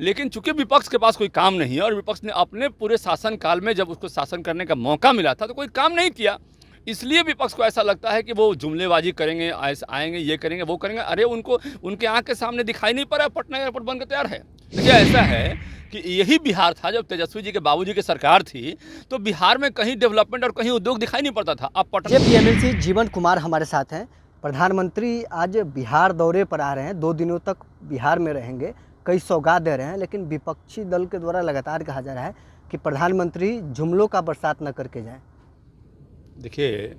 लेकिन चूंकि विपक्ष के पास कोई काम नहीं है और विपक्ष ने अपने पूरे शासनकाल में जब उसको शासन करने का मौका मिला था तो कोई काम नहीं किया, इसलिए विपक्ष को ऐसा लगता है कि वो जुमलेबाजी करेंगे, आएंगे, ये करेंगे, वो करेंगे। अरे उनको उनके आँख के सामने दिखाई नहीं पड़ रहा है पटना एयरपोर्ट बनकर तैयार है। देखिए ऐसा है कि यही बिहार था जब तेजस्वी जी के बाबूजी की सरकार थी, तो बिहार में कहीं डेवलपमेंट और कहीं उद्योग दिखाई नहीं पड़ता था। अब पटना जेपीएमएलसी जीवन कुमार हमारे साथ हैं। प्रधानमंत्री आज बिहार दौरे पर आ रहे हैं, 2 दिनों तक बिहार में रहेंगे, कई सौगात दे रहे हैं, लेकिन विपक्षी दल के द्वारा लगातार कहा जा रहा है कि प्रधानमंत्री जुमलों का बरसात न करके जाएं। देखिए,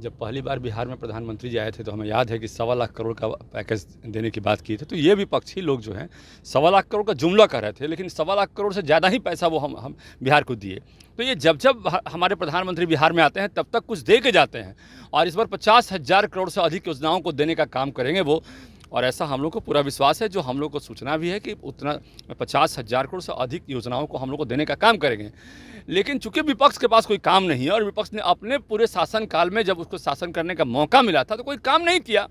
जब पहली बार बिहार में प्रधानमंत्री जी आए थे तो हमें याद है कि 1.25 लाख करोड़ का पैकेज देने की बात की थी। तो ये विपक्षी लोग जो हैं 1.25 लाख करोड़ का जुमला कर रहे थे, लेकिन 1.25 लाख करोड़ से ज़्यादा ही पैसा वो हम बिहार को दिए। तो ये जब हमारे प्रधानमंत्री बिहार में आते हैं तब तक कुछ दे के जाते हैं, और इस बार 50,000 करोड़ से अधिक योजनाओं को देने का काम करेंगे वो। और ऐसा हम लोग को पूरा विश्वास है, जो हम लोग को सूचना भी है कि उतना 50,000 करोड़ से अधिक योजनाओं को हम लोग को देने का काम करेंगे। लेकिन चूंकि विपक्ष के पास कोई काम नहीं है और विपक्ष ने अपने पूरे शासनकाल में जब उसको शासन करने का मौका मिला था तो कोई काम नहीं किया,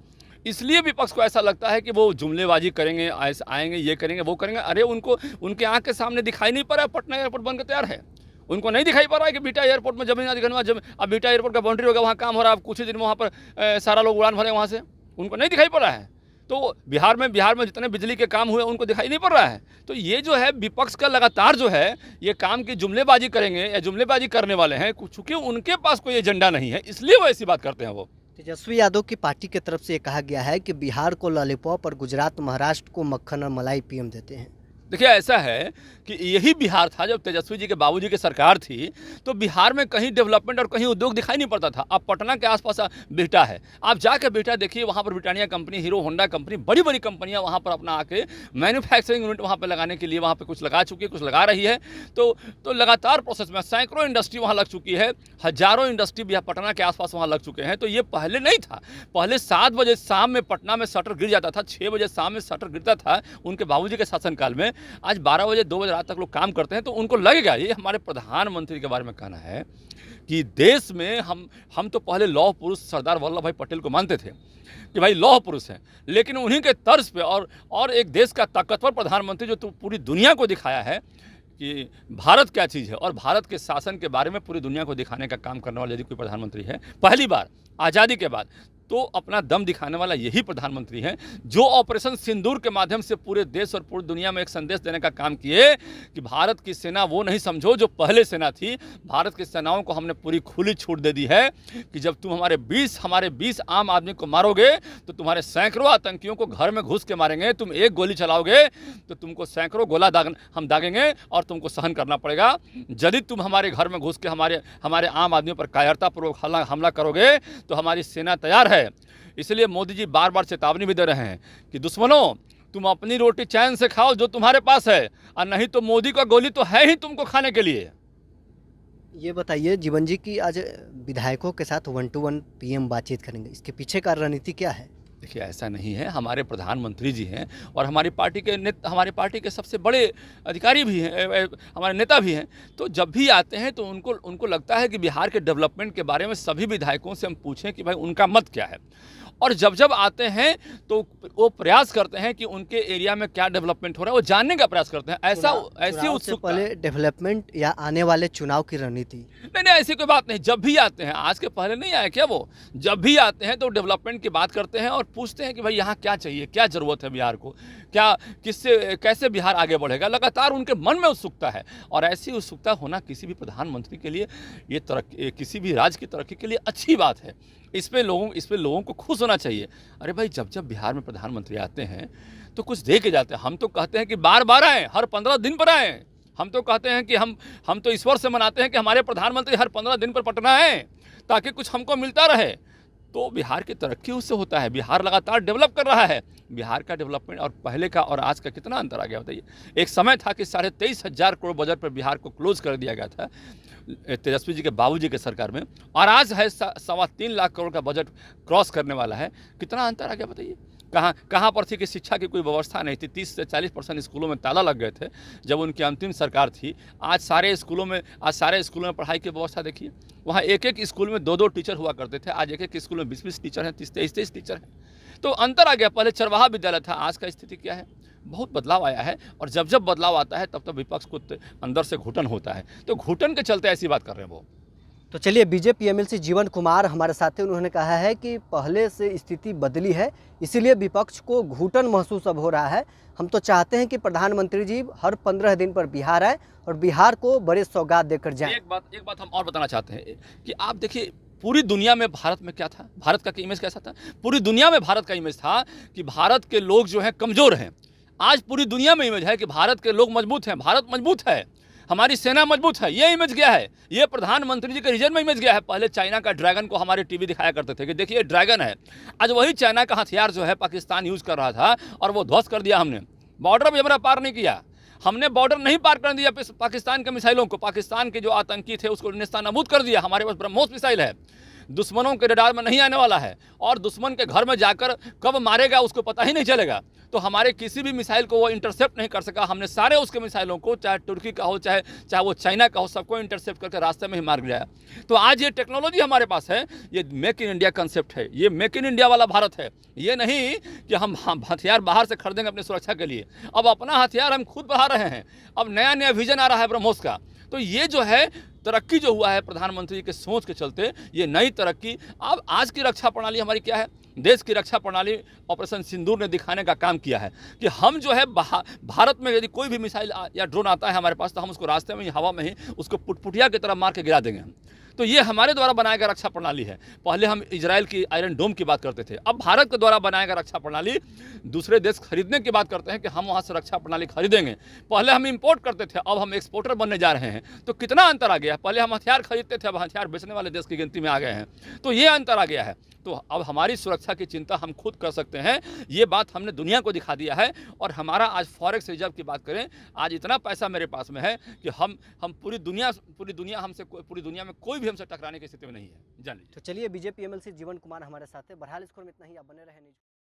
इसलिए विपक्ष को ऐसा लगता है कि वो जुमलेबाजी करेंगे, आएंगे, ये करेंगे, वो करेंगे। अरे उनको उनके आँख के सामने दिखाई नहीं पड़ रहा है पटना एयरपोर्ट बनकर तैयार है। उनको नहीं दिखाई पड़ रहा है कि बिहटा एयरपोर्ट में जमीन अधिग्रहण, अब बिहटा एयरपोर्ट का बाउंड्री होगा, वहाँ काम हो रहा है, अब कुछ ही दिन में वहाँ पर सारा लोग उड़ान भरे वहाँ से। उनको नहीं दिखाई पड़ रहा है। तो बिहार में जितने बिजली के काम हुए उनको दिखाई नहीं पड़ रहा है। तो ये जो है विपक्ष का लगातार जो है ये काम की जुमलेबाजी करेंगे या जुमलेबाजी करने वाले हैं, चूंकि उनके पास कोई एजेंडा नहीं है, इसलिए वो ऐसी बात करते हैं। वो तेजस्वी यादव की पार्टी की तरफ से ये कहा गया है कि बिहार को लॉलीपॉप और गुजरात महाराष्ट्र को मक्खन और मलाई पीएम देते हैं। देखिए ऐसा है कि यही बिहार था जब तेजस्वी जी के बाबूजी की सरकार थी, तो बिहार में कहीं डेवलपमेंट और कहीं उद्योग दिखाई नहीं पड़ता था। अब पटना के आसपास बिहटा है, आप जाकर बिहटा देखिए, वहाँ पर Britannia company, hero Honda company, बड़ी बड़ी कंपनियाँ वहाँ पर अपना आके मैन्युफैक्चरिंग यूनिट वहाँ पर लगाने के लिए वहाँ पर कुछ लगा चुकी है, कुछ लगा रही है। तो लगातार प्रोसेस में सैकड़ों इंडस्ट्री वहाँ लग चुकी है, हजारों इंडस्ट्री भी पटना के आसपास वहाँ लग चुके हैं। तो ये पहले नहीं था। पहले 7 बजे शाम में पटना में शटर गिर जाता था, 6 बजे शाम में शटर गिरता था उनके बाबूजी के शासनकाल में। आज 12 बजे 2 बजे रात तक लोग काम करते हैं, तो उनको लगेगा। ये हमारे प्रधानमंत्री के बारे में कहना है कि देश में हम तो पहले लौह पुरुष सरदार वल्लभ भाई पटेल को मानते थे कि भाई लौह पुरुष हैं, लेकिन उन्हीं के तर्ज पे और एक देश का ताकतवर प्रधानमंत्री जो पूरी दुनिया को दिखाया है कि भारत क्या चीज़ है, और भारत के शासन के बारे में पूरी दुनिया को दिखाने का काम करने वाला यदि कोई प्रधानमंत्री है पहली बार आज़ादी के बाद, तो अपना दम दिखाने वाला यही प्रधानमंत्री है, जो ऑपरेशन सिंदूर के माध्यम से पूरे देश और पूरी दुनिया में एक संदेश देने का काम किए कि भारत की सेना वो नहीं समझो जो पहले सेना थी। भारत की सेनाओं को हमने पूरी खुली छूट दे दी है कि जब तुम हमारे 20 आम आदमी को मारोगे तो तुम्हारे सैकड़ों आतंकियों को घर में घुस के मारेंगे। तुम एक गोली चलाओगे तो तुमको सैकड़ों गोला हम दागेंगे और तुमको सहन करना पड़ेगा। यदि तुम हमारे घर में घुस के हमारे आम आदमियों पर कायरतापूर्वक हमला करोगे तो हमारी सेना तैयार है। इसलिए मोदी जी बार बार चेतावनी भी दे रहे हैं कि दुश्मनों, तुम अपनी रोटी चैन से खाओ जो तुम्हारे पास है, और नहीं तो मोदी का गोली तो है ही तुमको खाने के लिए। ये बताइए, जीवन जी की आज विधायकों के साथ 1-to-1 पीएम बातचीत करेंगे, इसके पीछे का रणनीति क्या है? देखिए ऐसा नहीं है, हमारे प्रधानमंत्री जी हैं और हमारी पार्टी के सबसे बड़े अधिकारी भी हैं, हमारे नेता भी हैं। तो जब भी आते हैं तो उनको लगता है कि बिहार के डेवलपमेंट के बारे में सभी विधायकों से हम पूछें कि भाई उनका मत क्या है। और जब आते हैं तो वो प्रयास करते हैं कि उनके एरिया में क्या डेवलपमेंट हो रहा है वो जानने का प्रयास करते हैं। ऐसी उत्सुकता पहले डेवलपमेंट या आने वाले चुनाव की रणनीति? नहीं, ऐसी कोई बात नहीं। जब भी आते हैं, आज के पहले नहीं आए क्या वो, जब भी आते हैं तो डेवलपमेंट की बात करते हैं और पूछते हैं कि भाई यहाँ क्या चाहिए, क्या ज़रूरत है बिहार को, कैसे बिहार आगे बढ़ेगा। लगातार उनके मन में उत्सुकता है, और ऐसी उत्सुकता होना किसी भी प्रधानमंत्री के लिए, ये किसी भी राज्य की तरक्की के लिए अच्छी बात है। इस पे लोगों को खुश होना चाहिए। अरे भाई, जब बिहार में प्रधानमंत्री आते हैं तो कुछ दे के जाते हैं। हम तो कहते हैं कि बार आएँ, हर 15 दिन पर आएँ। हम तो कहते हैं कि हम तो ईश्वर से मनाते हैं कि हमारे प्रधानमंत्री हर 15 दिन पर पटना आए ताकि कुछ हमको मिलता रहे। तो बिहार की तरक्की उससे होता है। बिहार लगातार डेवलप कर रहा है। बिहार का डेवलपमेंट और पहले का और आज का कितना अंतर आ गया बताइए। एक समय था कि 23,500 करोड़ बजट पर बिहार को क्लोज कर दिया गया था तेजस्वी जी के बाबूजी के सरकार में, और आज है 3.25 लाख करोड़ का बजट क्रॉस करने वाला है। कितना अंतर आ गया बताइए। कहाँ पर थी कि शिक्षा की कोई व्यवस्था नहीं थी। 30 से 40% स्कूलों में ताला लग गए थे जब उनकी अंतिम सरकार थी। आज सारे स्कूलों में पढ़ाई की व्यवस्था देखिए। वहाँ एक स्कूल में 2-2 टीचर हुआ करते थे, आज एक स्कूल में 20-20 टीचर हैं, 30-23 टीचर हैं। तो अंतर आ गया, पहले चरवाहा विद्यालय था, आज का स्थिति क्या है, बहुत बदलाव आया है। और जब जब बदलाव आता है तब तब विपक्ष को अंदर से घुटन होता है, तो घुटन के चलते ऐसी बात कर रहे हैं वो। तो चलिए, बीजेपी एमएलसी जीवन कुमार हमारे साथ हैं। उन्होंने कहा है कि पहले से स्थिति बदली है, इसीलिए विपक्ष को घुटन महसूस अब हो रहा है। हम तो चाहते हैं कि प्रधानमंत्री जी हर 15 दिन पर बिहार आए और बिहार को बड़े सौगात देकर जाएं। एक बात हम और बताना चाहते हैं कि आप देखिए, पूरी दुनिया में भारत में क्या था, भारत का इमेज कैसा था? पूरी दुनिया में भारत का इमेज था कि भारत के लोग जो हैं कमज़ोर हैं। आज पूरी दुनिया में इमेज है कि भारत के लोग मजबूत हैं, भारत मजबूत है, हमारी सेना मजबूत है। ये इमेज गया है, ये प्रधानमंत्री जी के रीजन में इमेज गया है। पहले चाइना का ड्रैगन को हमारे टीवी दिखाया करते थे कि देखिए ड्रैगन है। आज वही चाइना का हथियार जो है पाकिस्तान यूज़ कर रहा था और वो ध्वस्त कर दिया हमने। बॉर्डर भी हमारा पार नहीं किया, हमने बॉर्डर नहीं पार कर दिया पाकिस्तान के मिसाइलों को। पाकिस्तान के जो आतंकी थे उसको नेस्तनाबूद कर दिया। हमारे पास ब्रह्मोस मिसाइल है, दुश्मनों के रडार में नहीं आने वाला है, और दुश्मन के घर में जाकर कब मारेगा उसको पता ही नहीं चलेगा। तो हमारे किसी भी मिसाइल को वो इंटरसेप्ट नहीं कर सका। हमने सारे उसके मिसाइलों को, चाहे तुर्की का हो चाहे वो चाइना का हो, सबको इंटरसेप्ट करके रास्ते में ही मार गिराया। तो आज ये टेक्नोलॉजी हमारे पास है, ये मेक इन इंडिया कंसेप्ट है, ये मेक इन इंडिया वाला भारत है। ये नहीं कि हम हथियार बाहर से खरीदेंगे अपनी सुरक्षा के लिए, अब अपना हथियार हम खुद बढ़ा रहे हैं। अब नया नया विजन आ रहा है ब्रह्मोस का। तो ये जो है तरक्की जो हुआ है प्रधानमंत्री के सोच के चलते, ये नई तरक्की। अब आज की रक्षा प्रणाली हमारी क्या है? देश की रक्षा प्रणाली ऑपरेशन सिंदूर ने दिखाने का काम किया है कि हम जो है भारत में यदि कोई भी मिसाइल या ड्रोन आता है हमारे पास, तो हम उसको रास्ते में ही, हवा में ही उसको पुटपुटिया की तरह मार के गिरा देंगे हम। तो ये हमारे द्वारा बनाया गया रक्षा प्रणाली है। पहले हम इजराइल की आयरन डोम की बात करते थे, अब भारत के द्वारा बनाया गया रक्षा प्रणाली दूसरे देश खरीदने की बात करते हैं कि हम वहाँ से रक्षा प्रणाली खरीदेंगे। पहले हम इंपोर्ट करते थे, अब हम एक्सपोर्टर बनने जा रहे हैं। तो कितना अंतर आ गया? पहले हम हथियार खरीदते थे, अब हथियार बेचने वाले देश की गिनती में आ गए हैं। तो ये अंतर आ गया है। तो अब हमारी सुरक्षा की चिंता हम खुद कर सकते हैं, ये बात हमने दुनिया को दिखा दिया है। और हमारा आज फॉरेक्स रिजर्व की बात करें, आज इतना पैसा मेरे पास में है कि हम पूरी दुनिया में कोई भी हमसे टकराने की स्थिति में नहीं है। जान लीजिए। तो चलिए, बीजेपी एमएलसी जीवन कुमार हमारे साथ है। बहरहाल इस खबर में इतना ही, आप बने रहे।